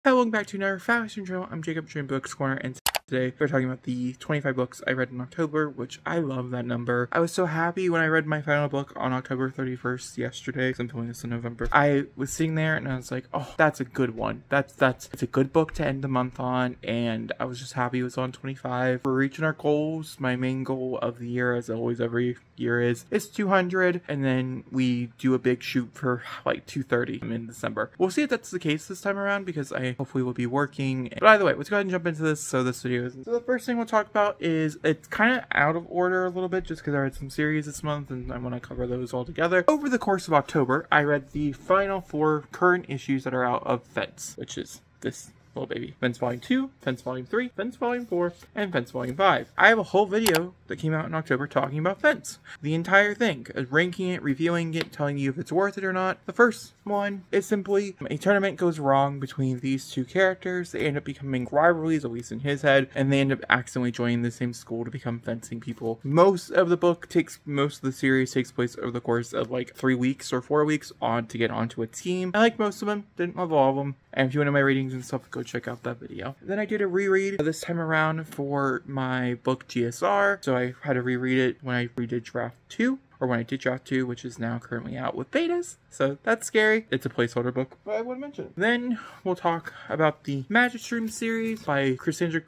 Hello, welcome back to another fashion channel. I'm Jacob, Dream Books Corner, and today we're talking about the 25 books I read in October, which I love that number. I was so happy when I read my final book on October 31st yesterday, because I'm filming this in November. I was sitting there and I was like, oh, that's a good one. It's a good book to end the month on, and I was just happy it was on 25. We're reaching our goals. My main goal of the year, as always every year is 200, and then we do a big shoot for like 230 in December. We'll see if that's the case this time around, because I hopefully will be working. But either way, let's go ahead and jump into this. So this video is, so the first thing we'll talk about is, it's kind of out of order a little bit just because I read some series this month and I want to cover those all together. Over the course of October, I read the final 4 current issues that are out of Fence, which is this little baby. Fence Volume 2, Fence Volume 3, Fence Volume 4, and Fence Volume 5. I have a whole video that came out in October talking about Fence. The entire thing. Ranking it, reviewing it, telling you if it's worth it or not. The first one is simply a tournament goes wrong between these two characters. They end up becoming rivalries, at least in his head, and they end up accidentally joining the same school to become fencing people. Most of the series takes place over the course of like 3 weeks or 4 weeks to get onto a team. I like most of them, didn't love all of them. And if you want to know my ratings and stuff, go check out that video. Then I did a reread this time around for my book GSR. So I had to reread it when I redid Draft 2. Or when I did Draft 2, which is now currently out with betas. So that's scary. It's a placeholder book, but I want to mention it. Then we'll talk about the Magic Stream series by Cassandra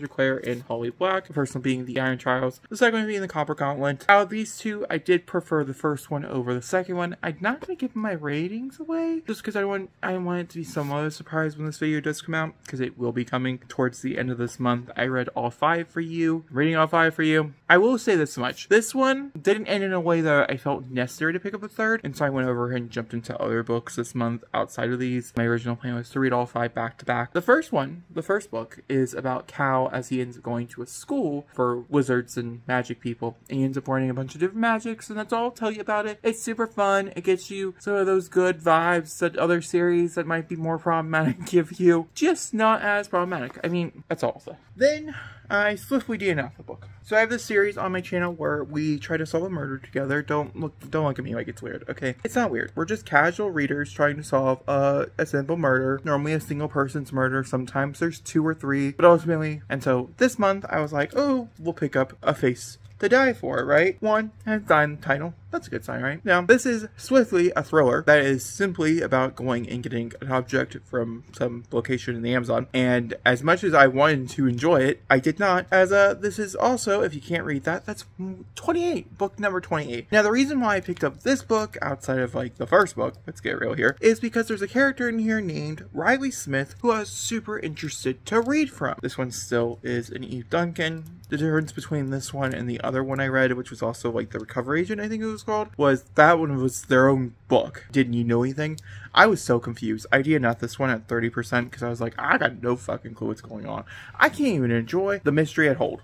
Clare and Holly Black. The first one being the Iron Trials. The second one being the Copper Gauntlet. Out of these two, I did prefer the first one over the second one. I'm not going to give my ratings away, just because I want it to be somewhat of a surprise when this video does come out, because it will be coming towards the end of this month. I read all 5 for you. I'm reading all 5 for you. I will say this much. This one didn't end in a way that I felt necessary to pick up a third, and so I went over and jumped into other books this month outside of these. My original plan was to read all 5 back to back. The first book is about Cal as he ends up going to a school for wizards and magic people, and he ends up learning a bunch of different magics, and that's all I'll tell you about it. It's super fun. It gets you some of those good vibes that other series that might be more problematic give you, just not as problematic. I mean, that's all I'll say. Then I swiftly DNF'd the book. So I have this series on my channel where we try to solve a murder together. Don't look at me like it's weird, okay? It's not weird. We're just casual readers trying to solve a simple murder. Normally a single person's murder. Sometimes there's 2 or 3, but ultimately. And so this month I was like, oh, we'll pick up A Face to Die For, right? One has died in the title. That's a good sign, right? Now, this is swiftly a thriller that is simply about going and getting an object from some location in the Amazon. And as much as I wanted to enjoy it, I did not, as this is also, if you can't read that, that's 28, book number 28. Now, the reason why I picked up this book outside of like the first book, let's get real here, is because there's a character in here named Riley Smith who I was super interested to read from. This one still is an Eve Duncan. The difference between this one and the other one I read, which was also like The Recovery Agent, I think it was called, was that one was their own book. Didn't you know anything? I was so confused. I DNF'd this one at 30% because I was like, I got no fucking clue what's going on. I can't even enjoy the mystery at hold.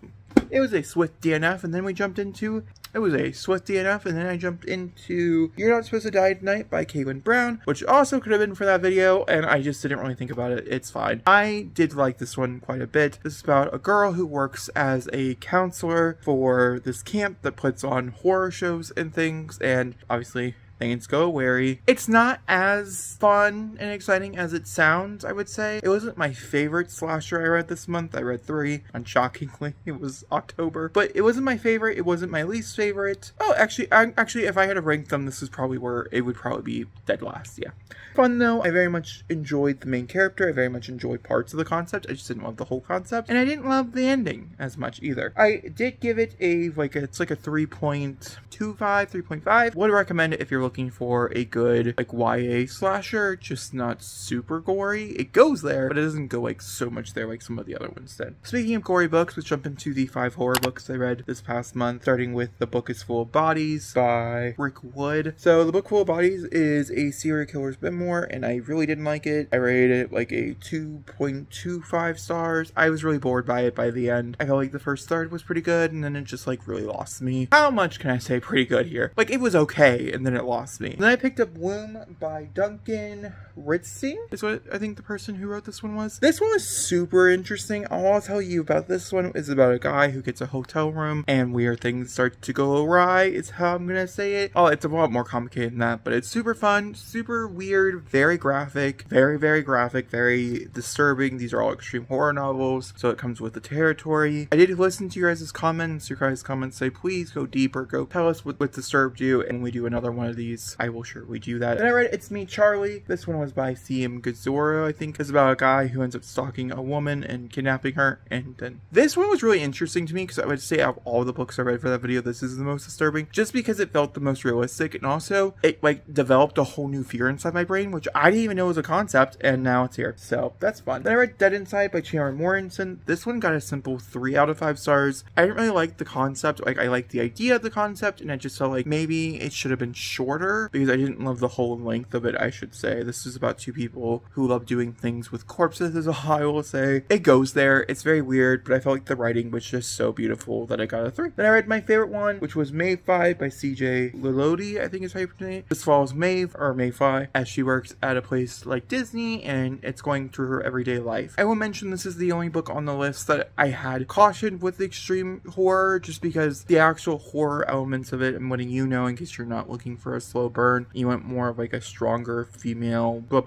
It was a swift DNF, and then we jumped into You're Not Supposed to Die Tonight by Caitlin Brown, which also could have been for that video, and I just didn't really think about it. It's fine. I did like this one quite a bit. This is about a girl who works as a counselor for this camp that puts on horror shows and things, and obviously things go wary. It's not as fun and exciting as it sounds, I would say. It wasn't my favorite slasher I read this month. I read 3. Unshockingly, it was October. But it wasn't my favorite. It wasn't my least favorite. Oh, actually, if I had to rank them, this is probably where it would probably be dead last, yeah. Fun though. I very much enjoyed the main character. I very much enjoyed parts of the concept. I just didn't love the whole concept. And I didn't love the ending as much either. I did give it it's like a 3.25, 3.5. Would recommend it if you're looking for a good like YA slasher, just not super gory. It goes there, but it doesn't go like so much there like some of the other ones did. Speaking of gory books, let's jump into the 5 horror books I read this past month, starting with The Book Is Full of Bodies by Rick Wood. So The Book Full of Bodies is a serial killer's memoir, and I really didn't like it. I rated it like a 2.25 stars. I was really bored by it by the end. I felt like the first third was pretty good, and then it just like really lost me. How much can I say pretty good here? Like, it was okay, and then it lost lost me. Then I picked up Womb by Duncan Ritzstein. Is what I think the person who wrote this one was. This one was super interesting. All I'll tell you about this one is about a guy who gets a hotel room and weird things start to go awry, is how I'm gonna say it. Oh, it's a lot more complicated than that, but it's super fun, super weird, very graphic, very graphic, very disturbing. These are all extreme horror novels, so it comes with the territory. I did listen to your guys' comments. Your guys' comments say, please go deeper, go tell us what disturbed you, and when we do another one of these, I will surely do that. Then I read It's Me, Charlie. This one was by C.M. Gazoro, I think. It's about a guy who ends up stalking a woman and kidnapping her, and then this one was really interesting to me because I would say out of all the books I read for that video, this is the most disturbing, just because it felt the most realistic, and also it like developed a whole new fear inside my brain, which I didn't even know was a concept, and now it's here, so that's fun. Then I read Dead Inside by Chandler Morrison. This one got a simple 3 out of 5 stars. I didn't really like the concept. Like, I liked the idea of the concept, and I just felt like maybe it should have been shorter because I didn't love the whole length of it, I should say. This is about 2 people who love doing things with corpses, is all I will say. It goes there. It's very weird, but I felt like the writing was just so beautiful that I got a 3. Then I read my favorite one, which was Mayfly by C.J. Lilodi, I think is how you pronounce it. This follows Maeve, or Mayfly, as she works at a place like Disney, and it's going through her everyday life. I will mention this is the only book on the list that I had cautioned with extreme horror, just because the actual horror elements of it, and letting you know in case you're not looking for a slow burn, you want more of like a stronger female blah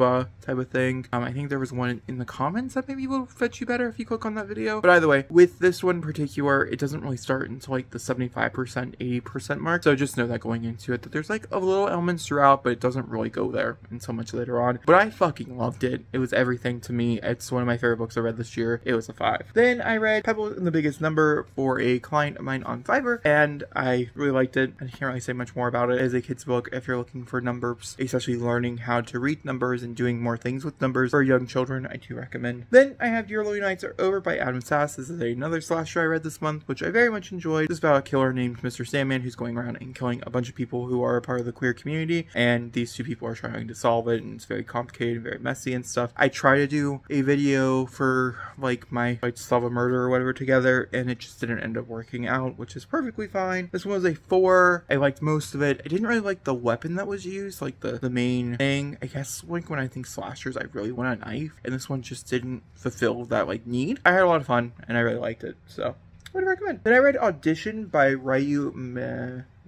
type of thing. I think there was one in the comments that maybe will fit you better if you click on that video. But either way, with this one in particular, it doesn't really start until like the 75%, 80% mark. So just know that going into it, that there's like a little elements throughout, but it doesn't really go there until much later on. But I fucking loved it. It was everything to me. It's one of my favorite books I read this year. It was a 5. Then I read Pebble in the Biggest Number for a client of mine on Fiverr, and I really liked it. I can't really say much more about it. As a kid's book, if you're looking for numbers, especially learning how to read numbers and doing more things with numbers for young children, I do recommend. Then I have Your Lonely Nights Are Over by Adam Sass. This is another slasher I read this month, which I very much enjoyed. This is about a killer named Mr. Sandman who's going around and killing a bunch of people who are a part of the queer community, and these 2 people are trying to solve it, and it's very complicated and very messy and stuff. I try to do a video for like my like solve a murder or whatever together, and it just didn't end up working out, which is perfectly fine. This one was a 4. I liked most of it. I didn't really like the weapon that was used, like the main thing. I guess like when I think slashers, I really want a knife, and this one just didn't fulfill that like need. I had a lot of fun and I really liked it, so I would recommend. Then I read Audition by Ryu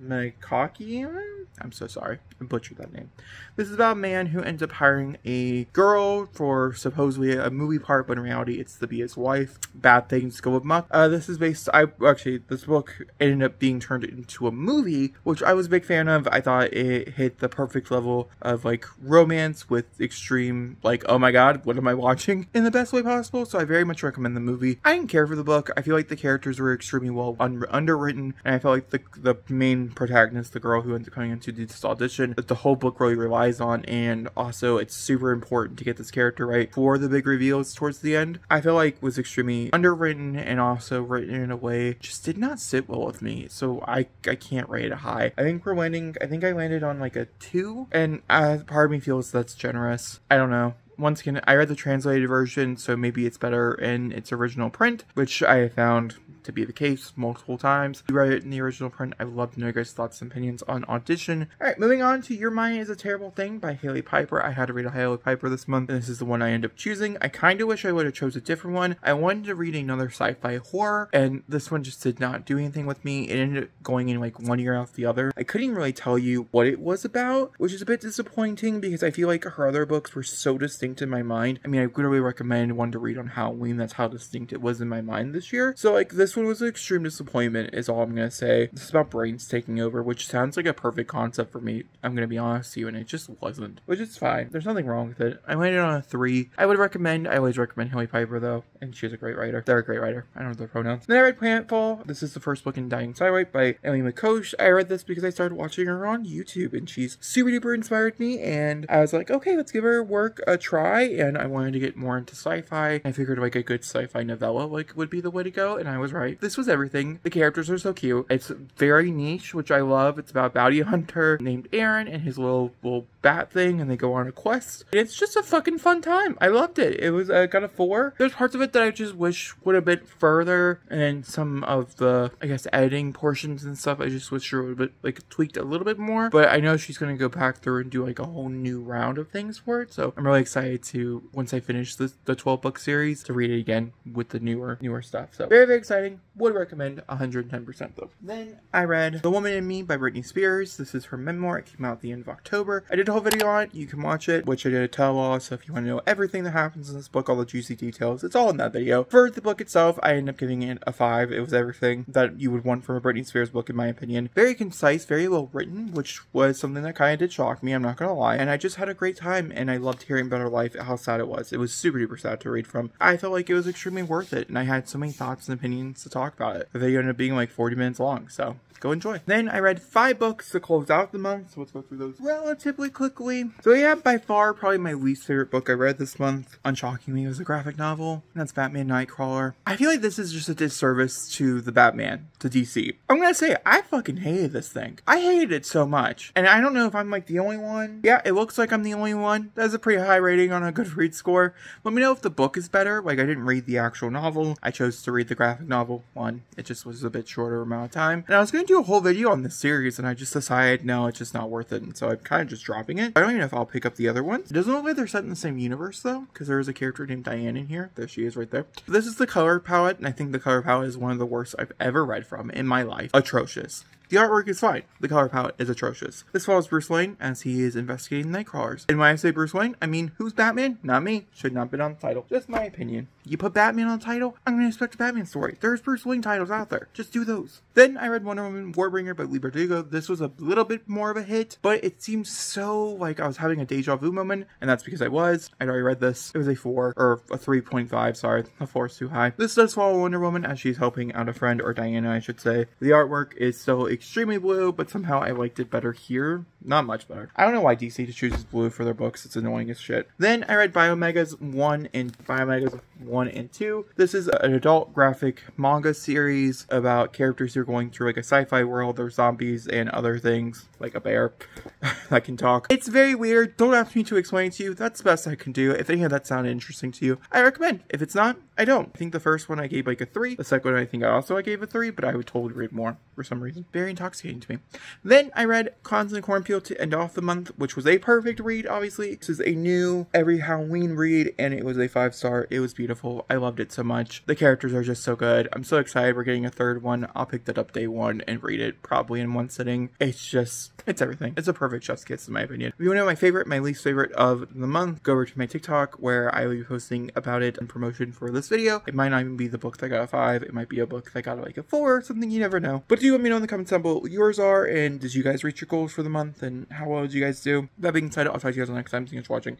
Mikaki. I'm so sorry, I butchered that name. This is about a man who ends up hiring a girl for supposedly a movie part, but in reality it's to be his wife. Bad things go amok. This is based, this book ended up being turned into a movie, which I was a big fan of. I thought it hit the perfect level of like romance with extreme, like, oh my god, what am I watching, in the best way possible. So I very much recommend the movie. I didn't care for the book. I feel like the characters were extremely well underwritten, and I felt like the main protagonist, the girl who ends up coming into this audition, that the whole book really relies on, and also it's super important to get this character right for the big reveals towards the end. I feel like was extremely underwritten, and also written in a way just did not sit well with me, so I can't rate it high. I think I landed on like a 2, and part of me feels that's generous. I don't know. Once again, I read the translated version, so maybe it's better in its original print, which I have found to be the case multiple times. You read it in the original print. I would love to know your guys' thoughts and opinions on Audition. Alright, moving on to Your Mind is a Terrible Thing by Haley Piper. I had to read a Haley Piper this month, and this is the one I ended up choosing. I kind of wish I would have chose a different one. I wanted to read another sci-fi horror, and this one just did not do anything with me. It ended up going in like one ear out the other. I couldn't really tell you what it was about, which is a bit disappointing because I feel like her other books were so distinct in my mind. I mean, I would really recommend one to read on Halloween. That's how distinct it was in my mind this year. So like this one was an extreme disappointment is all I'm gonna say. This is about brains taking over, which sounds like a perfect concept for me. I'm gonna be honest with you, and it just wasn't, which is fine. There's nothing wrong with it. I landed on a 3. I always recommend Haley Piper though, and she's a great writer. They're a great writer. I don't know their pronouns. Then I read Planetfall. This is the first book in Dying Sidewalk by Emily McCosh. I read this because I started watching her on YouTube, and she's super duper inspired me, and I was like, okay, let's give her work a try, and I wanted to get more into sci-fi. I figured like a good sci-fi novella like would be the way to go, and I was right. alright. This was everything. The characters are so cute. It's very niche, which I love. It's about a bounty hunter named Aaron and his little bat thing, and they go on a quest. It's just a fucking fun time. I loved it. It was got a 4. There's parts of it that I just wish would have been further, and some of the, I guess, editing portions and stuff, I just wish it would have been, like, tweaked a little bit more. But I know she's gonna go back through and do like a whole new round of things for it, so I'm really excited to, once I finish the 12-book series, to read it again with the newer stuff. So very, very exciting. Would recommend 110% though. Then I read The Woman in Me by Britney Spears. This is her memoir. It came out at the end of October. I did a whole video on it. You can watch it, which I did a tell-all, so if you want to know everything that happens in this book, all the juicy details, it's all in that video. For the book itself, I ended up giving it a 5. It was everything that you would want from a Britney Spears book, in my opinion. Very concise, very well written, which was something that kind of did shock me, I'm not gonna lie. And I just had a great time, and I loved hearing about her life, how sad it was. It was super duper sad to read from. I felt like it was extremely worth it, and I had so many thoughts and opinions to talk about it. The video ended up being like 40 minutes long, so go enjoy. Then I read 5 books to close out the month, so let's go through those relatively quickly. So yeah, by far, probably my least favorite book I read this month, unshockingly, was a graphic novel, and that's Batman Nightcrawler. I feel like this is just a disservice to the Batman, to DC. I'm gonna say, I fucking hated this thing. I hated it so much, and I don't know if I'm like the only one. Yeah, it looks like I'm the only one. That's a pretty high rating on a Goodreads score. Let me know if the book is better. Like, I didn't read the actual novel. I chose to read the graphic novel one. It just was a bit shorter amount of time. And I was going to do a whole video on this series, and I just decided, no, it's just not worth it. And so I'm kind of just dropping it. I don't even know if I'll pick up the other ones. It doesn't look like they're set in the same universe, though, because there is a character named Diane in here. There she is right there. This is the color palette, and I think the color palette is one of the worst I've ever read from in my life. Atrocious. The artwork is fine. The color palette is atrocious. This follows Bruce Wayne as he is investigating Nightcrawlers. And when I say Bruce Wayne, I mean, who's Batman? Not me. Should not have been on the title. Just my opinion. You put Batman on the title, I'm going to expect a Batman story. There's Bruce Wayne titles out there. Just do those. Then I read Wonder Woman Warbringer by Lee Bardugo. This was a little bit more of a hit, but it seems so like I was having a deja vu moment, and that's because I was. I'd already read this. It was a 4, or a 3.5, sorry. A 4 is too high. This does follow Wonder Woman as she's helping out a friend, or Diana, I should say. The artwork is still extremely blue, but somehow I liked it better here. Not much better. I don't know why DC chooses blue for their books. It's annoying as shit. Then I read Biomegas 1 and 2. This is an adult graphic manga series about characters who are going through like a sci-fi world. There's zombies and other things, like a bear that can talk. It's very weird. Don't ask me to explain it to you. That's the best I can do. If any of that sounded interesting to you, I recommend. If it's not, I don't. I think the first one I gave like a 3. The second one I think I gave a 3, but I would totally read more for some reason. Very intoxicating to me. Then I read Constant Cornfield to end off the month, which was a perfect read, obviously. This is a new every Halloween read, and it was a 5-star. It was beautiful. I loved it so much. The characters are just so good. I'm so excited we're getting a 3rd one. I'll pick that up day 1 and read it probably in one sitting. It's everything. It's a perfect chef's kiss in my opinion. If you want to know my favorite, my least favorite of the month, go over to my TikTok where I will be posting about it in promotion for this video. It might not even be the book that got a 5. It might be a book that got like a 4 or something. You never know. But do let me know in the comments down below what yours are, and did you guys reach your goals for the month, and how well did you guys do? That being said, I'll talk to you guys next time. Thanks for watching.